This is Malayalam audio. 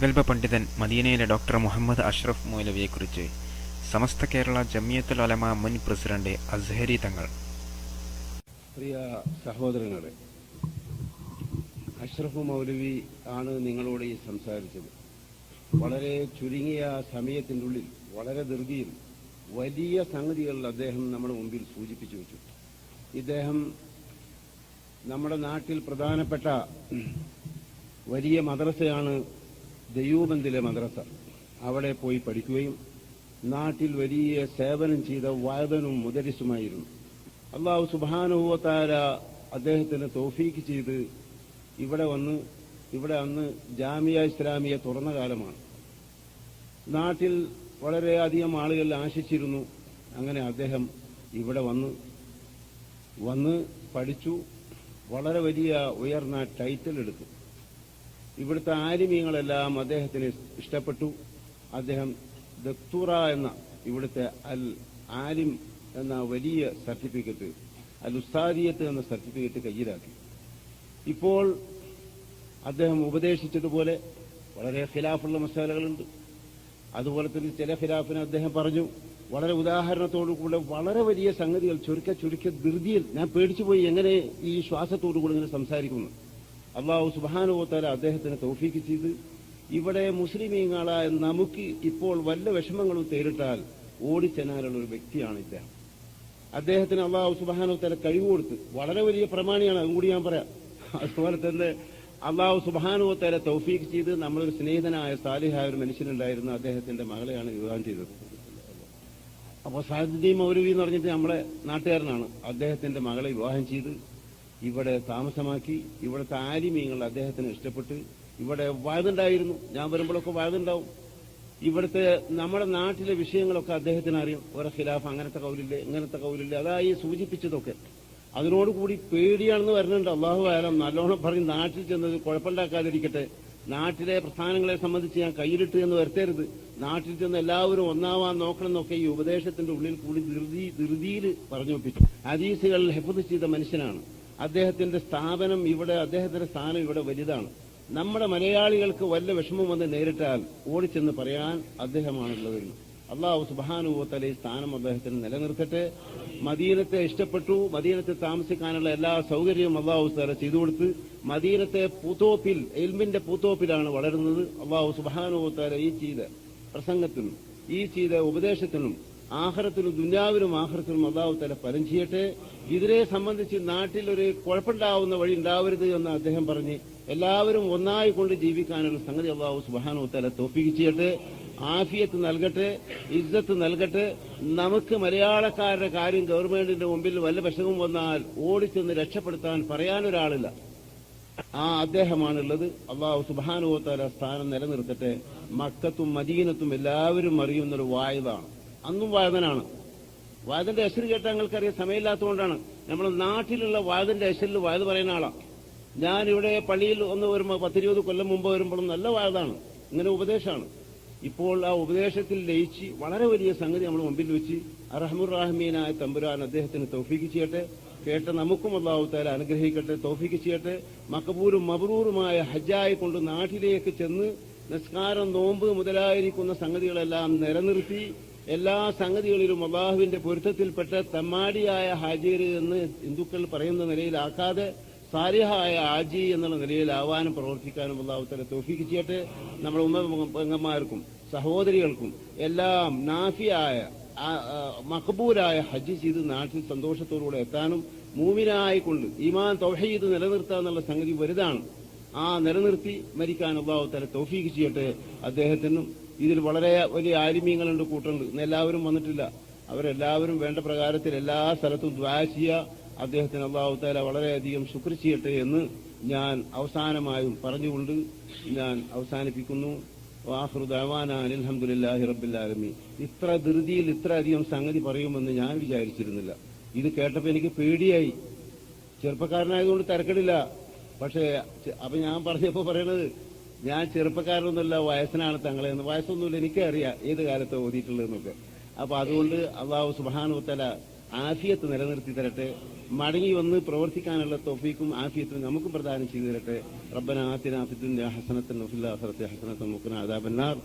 പ്രഗത്ഭ പണ്ഡിതൻ മദീനയിലെ ഡോക്ടർ മുഹമ്മദ് അഷ്റഫ് മൗലവിയെക്കുറിച്ച് സമസ്ത കേരള ജമിയത്തുൽ ഉലമ മുൻ പ്രസിഡന്റ് അസ്ഹരി തങ്ങൾ. പ്രിയ സഹോദരങ്ങളെ, അഷ്റഫ് മൗലവി ആണ് നിങ്ങളോട് ഈ സംസാരിച്ചത്. വളരെ ചുരുങ്ങിയ സമയത്തിൻ്റെ ഉള്ളിൽ വളരെ ധൃതിയിൽ വലിയ സംഗതികൾ അദ്ദേഹം നമ്മുടെ മുമ്പിൽ സൂചിപ്പിച്ചു വെച്ചു. ഇദ്ദേഹം നമ്മുടെ നാട്ടിൽ പ്രധാനപ്പെട്ട വലിയ മദ്രസയാണ് ദയൂബന്ദിലെ മദ്രസ. അവിടെ പോയി പഠിക്കുകയും നാട്ടിൽ വലിയ സേവനം ചെയ്ത വാദനും മുദരിസുമായിരുന്നു. അല്ലാഹു സുബ്ഹാനഹു വ തആല അദ്ദേഹത്തിന് തൗഫീക്ക് ചെയ്ത് ഇവിടെ അന്ന് ജാമിയ ഇസ്ലാമിയ തുറന്ന കാലമാണ്. നാട്ടിൽ വളരെയധികം ആളുകൾ ആശിച്ചിരുന്നു. അങ്ങനെ അദ്ദേഹം ഇവിടെ വന്ന് പഠിച്ചു. വളരെ വലിയ ഉയർന്ന ടൈറ്റിൽ എടുത്തു. ഇവിടുത്തെ ആലിമീങ്ങളെല്ലാം അദ്ദേഹത്തിന് ഇഷ്ടപ്പെട്ടു. അദ്ദേഹം ദക്തൂറ എന്ന ഇവിടുത്തെ അൽ ആലിം എന്ന വലിയ സർട്ടിഫിക്കറ്റ്, അൽ ഉസ്താദിയത്ത് എന്ന സർട്ടിഫിക്കറ്റ് കയ്യിലാക്കി. ഇപ്പോൾ അദ്ദേഹം ഉപദേശിച്ചതുപോലെ വളരെ ഖിലാഫുള്ള മസാലകളുണ്ട്. അതുപോലെ തന്നെ ചില ഖിലാഫിനെ അദ്ദേഹം പറഞ്ഞു. വളരെ ഉദാഹരണത്തോടുകൂടെ വളരെ വലിയ സംഗതികൾ ചുരുക്ക ധൃതിയിൽ ഞാൻ പേടിച്ചുപോയി, എങ്ങനെ ഈ ശ്വാസത്തോടുകൂടി ഇങ്ങനെ സംസാരിക്കുന്നു. അല്ലാഹു സുബ്ഹാനഹു വ തആല അദ്ദേഹത്തിന് തൗഫീക്ക് ചെയ്ത് ഇവിടെ മുസ്ലിമീങ്ങളായ നമുക്ക് ഇപ്പോൾ വല്ല വിഷമങ്ങളും നേരിട്ടാൽ ഓടിച്ചെന്നാലുള്ള ഒരു വ്യക്തിയാണ് ഇദ്ദേഹം. അദ്ദേഹത്തിന് അല്ലാഹു സുബ്ഹാനഹു വ തആല കഴിവ് കൊടുത്ത് വളരെ വലിയ പ്രമാണിയാണ്, അതും കൂടി ഞാൻ പറയാം. അതുപോലെ തന്നെ അല്ലാഹു സുബ്ഹാനഹു വ തആല തൗഫീക്ക് ചെയ്ത് നമ്മളൊരു സ്നേഹിതനായ സാലിഹായ ഒരു മനുഷ്യനുണ്ടായിരുന്നു. അദ്ദേഹത്തിന്റെ മകളെയാണ് വിവാഹം ചെയ്തത്. അപ്പോൾ സാദിദ്ദീൻ മൗലവി എന്ന് പറഞ്ഞിട്ട് നമ്മളെ നാട്ടുകാരനാണ്. അദ്ദേഹത്തിന്റെ മകളെ വിവാഹം ചെയ്ത് ഇവിടെ താമസമാക്കി. ഇവിടുത്തെ ആലിമീങ്ങൾ അദ്ദേഹത്തിന് ഇഷ്ടപ്പെട്ട് ഇവിടെ വാഴുന്നുണ്ടായിരുന്നു. ഞാൻ വരുമ്പോഴൊക്കെ വാഴുന്നുണ്ടാവും. ഇവിടുത്തെ നമ്മുടെ നാട്ടിലെ വിഷയങ്ങളൊക്കെ അദ്ദേഹത്തിന് അറിയാം. ഓരോ ഖിലാഫ് അങ്ങനത്തെ കൗലില്ലേ, ഇങ്ങനത്തെ കൗലില്ലേ, അതായി സൂചിപ്പിച്ചതൊക്കെ. അതിനോടുകൂടി പേടിയാണെന്ന് വരുന്നുണ്ട്. അള്ളാഹു ആലം നല്ലോണം പറഞ്ഞ് നാട്ടിൽ ചെന്നത് കുഴപ്പമുണ്ടാക്കാതിരിക്കട്ടെ. നാട്ടിലെ പ്രസ്ഥാനങ്ങളെ സംബന്ധിച്ച് ഞാൻ കയ്യിലിട്ട് എന്ന് വരുത്തരുത്. നാട്ടിൽ ചെന്ന് എല്ലാവരും ഒന്നാവാൻ നോക്കണം എന്നൊക്കെ ഈ ഉപദേശത്തിന്റെ ഉള്ളിൽ കൂടി ധൃതിയിൽ പറഞ്ഞു ഒപ്പിച്ചു. ഹദീസുകൾ ഹിഫ്ദ് ചെയ്ത മനുഷ്യനാണ്. അദ്ദേഹത്തിന്റെ സ്ഥാപനം ഇവിടെ, അദ്ദേഹത്തിന്റെ സ്ഥാനം ഇവിടെ വലുതാണ്. നമ്മുടെ മലയാളികൾക്ക് വല്ല വിഷമം വന്ന് നേരിട്ടാൽ ഓടിച്ചെന്ന് പറയാൻ അദ്ദേഹമാണുള്ളത്. അല്ലാഹു സുബ്ഹാനഹു വ തആല ഈ സ്ഥാനം അദ്ദേഹത്തിന് നിലനിർത്തട്ടെ. മദീനത്തെ ഇഷ്ടപ്പെട്ടു. മദീനത്തെ താമസിക്കാനുള്ള എല്ലാ സൗകര്യവും അല്ലാഹു തആല ചെയ്തു കൊടുത്ത് മദീനത്തെ പൂത്തോപ്പിൽ, ഇൽമിന്റെ പൂത്തോപ്പിലാണ് വളരുന്നത്. അല്ലാഹു സുബ്ഹാനഹു വ തആല ഈ ചെയ്ത പ്രസംഗത്തിനും ഈ ചെയ്ത ഉപദേശത്തിനും ആഖിറത്തിലും ദുനിയാവിലും ആഖിറത്തിലും അല്ലാഹു തആല ഫലം ചെയ്യട്ടെ. ഇതിനെ സംബന്ധിച്ച് നാട്ടിൽ ഒരു കുഴപ്പമുണ്ടാവുന്ന വഴി ഉണ്ടാവരുത് എന്ന് അദ്ദേഹം പറഞ്ഞ് എല്ലാവരും ഒന്നായി കൊണ്ട് ജീവിക്കാനുള്ള സംഗതി അല്ലാഹു സുബ്ഹാനഹു വ തആല തൗഫീഖ് ചെയ്യട്ടെ. ആഫിയത്ത് നൽകട്ടെ, ഇസ്സത്ത് നൽകട്ടെ. നമുക്ക് മലയാളക്കാരുടെ കാര്യം ഗവൺമെന്റിന്റെ മുമ്പിൽ വല്ല വിഷമം വന്നാൽ ഓടിച്ചെന്ന് രക്ഷപ്പെടുത്താൻ പറയാനൊരാളില്ല. അദ്ദേഹമാണുള്ളത്. അല്ലാഹു സുബ്ഹാനഹു വ തആല സ്ഥാനം നിലനിർത്തട്ടെ. മക്കത്തും മദീനത്തും എല്ലാവരും അറിയുന്നൊരു വായതാണ്. അന്നും വായതനാണ്. വായതിന്റെ അശ്വര് കേട്ടാൽ ഞങ്ങൾക്കറിയാം. സമയമില്ലാത്തതുകൊണ്ടാണ്. നമ്മുടെ നാട്ടിലുള്ള വായതിന്റെ അശ്വരിൽ വായത് പറയുന്ന ആളാണ്. ഞാൻ ഇവിടെ പള്ളിയിൽ ഒന്ന് വരുമ്പോൾ 10-20 കൊല്ലം മുമ്പ് വരുമ്പോഴും നല്ല വായതാണ്. ഇങ്ങനെ ഉപദേശമാണ്. ഇപ്പോൾ ആ ഉപദേശത്തിൽ ലയിച്ച് വളരെ വലിയ സംഗതി നമ്മൾ മുമ്പിൽ വെച്ച് അർഹമുർ റഹീമായ തമ്പുരാൻ അദ്ദേഹത്തിന് തൗഫീഖ് ചെയ്യട്ടെ. കേട്ട നമുക്കും അല്ലാഹു തആല അനുഗ്രഹിക്കട്ടെ, തൗഫീഖ് ചെയ്യട്ടെ. മഖബൂലും മബ്റൂറുമായ ഹജ്ജായി കൊണ്ട് നാട്ടിലേക്ക് ചെന്ന് നിസ്കാരം, നോമ്പ് മുതലായിരിക്കുന്ന സംഗതികളെല്ലാം നിലനിർത്തി എല്ലാ സംഗതികളിലും അല്ലാഹുവിന്റെ പൊരുത്തത്തിൽപ്പെട്ട തമ്മാടിയായ ഹാജിർ എന്ന് ഹിന്ദുക്കൾ പറയുന്ന നിലയിലാക്കാതെ സാലിഹായ ആജി എന്നുള്ള നിലയിലാവാനും പ്രവർത്തിക്കാനും അല്ലാഹു തആല തൗഫീഖ് ചെയ്യട്ടെ. നമ്മുടെ പെങ്ങന്മാർക്കും സഹോദരികൾക്കും എല്ലാം നാഫിയായ മഖബൂലായ ഹജ്ജ് ചെയ്ത് നാട്ടിൽ സന്തോഷത്തോടുകൂടെ എത്താനും മൂമിനായിക്കൊണ്ട് ഈമാൻ തൗഹീദ് നിലനിർത്താന്നുള്ള സംഗതി വലുതാണ്. നിലനിർത്തി മരിക്കാൻ അല്ലാഹു തആല തൗഫീഖ് ചെയ്യട്ടെ. അദ്ദേഹത്തിനും ഇതിൽ വളരെ വലിയ ആലിമീങ്ങളുണ്ട്, കൂട്ടുണ്ട്. ഇന്ന് എല്ലാവരും വന്നിട്ടില്ല. അവരെല്ലാവരും വേണ്ട പ്രകാരത്തിൽ എല്ലാ സ്ഥലത്തും ദുആ ചെയ്യുക. അദ്ദേഹത്തിന് അല്ലാഹു തആല വളരെയധികം ശുക്ർ ചെയ്യട്ടെ എന്ന് ഞാൻ അവസാനമായും പറഞ്ഞുകൊണ്ട് ഞാൻ അവസാനിപ്പിക്കുന്നു. വആഖിറു ദഅവാനാ അൽഹംദുലില്ലാഹി റബ്ബിൽ ആലമീൻ. ഇത്ര ധൃതിയിൽ ഇത്രയധികം സംഗതി പറയുമെന്ന് ഞാൻ വിചാരിച്ചിരുന്നില്ല. ഇത് കേട്ടപ്പോൾ എനിക്ക് പേടിയായി. ചെറുപ്പക്കാരനായതുകൊണ്ട് തിരക്കടില്ല. പക്ഷേ അപ്പൊ ഞാൻ പറഞ്ഞപ്പോ പറയണത്, ഞാൻ ചെറുപ്പക്കാരനൊന്നുമല്ല, വയസ്സനാണ് തങ്ങളെന്ന്. വയസ്സൊന്നുമില്ല, എനിക്കറിയാം ഏത് കാലത്ത് ഓതിയിട്ടുള്ളതെന്നൊക്കെ. അപ്പൊ അതുകൊണ്ട് അല്ലാഹു സുബ്ഹാനഹു വ തആല ആഫിയത്ത് നിലനിർത്തി തരട്ടെ. മടങ്ങി വന്ന് പ്രവർത്തിക്കാനുള്ള തൗഫീക്കും ആഫിയത്തും നമുക്ക് പ്രദാനം ചെയ്തു തരട്ടെ. റബ്ബനാ ആതിനാ ഫിദ്ദുനിയ ഹസനത്തൻ വഫിൽ ആഖിറതി ഹസനത്തൻ വഖിനാ അദാബന്നാർ.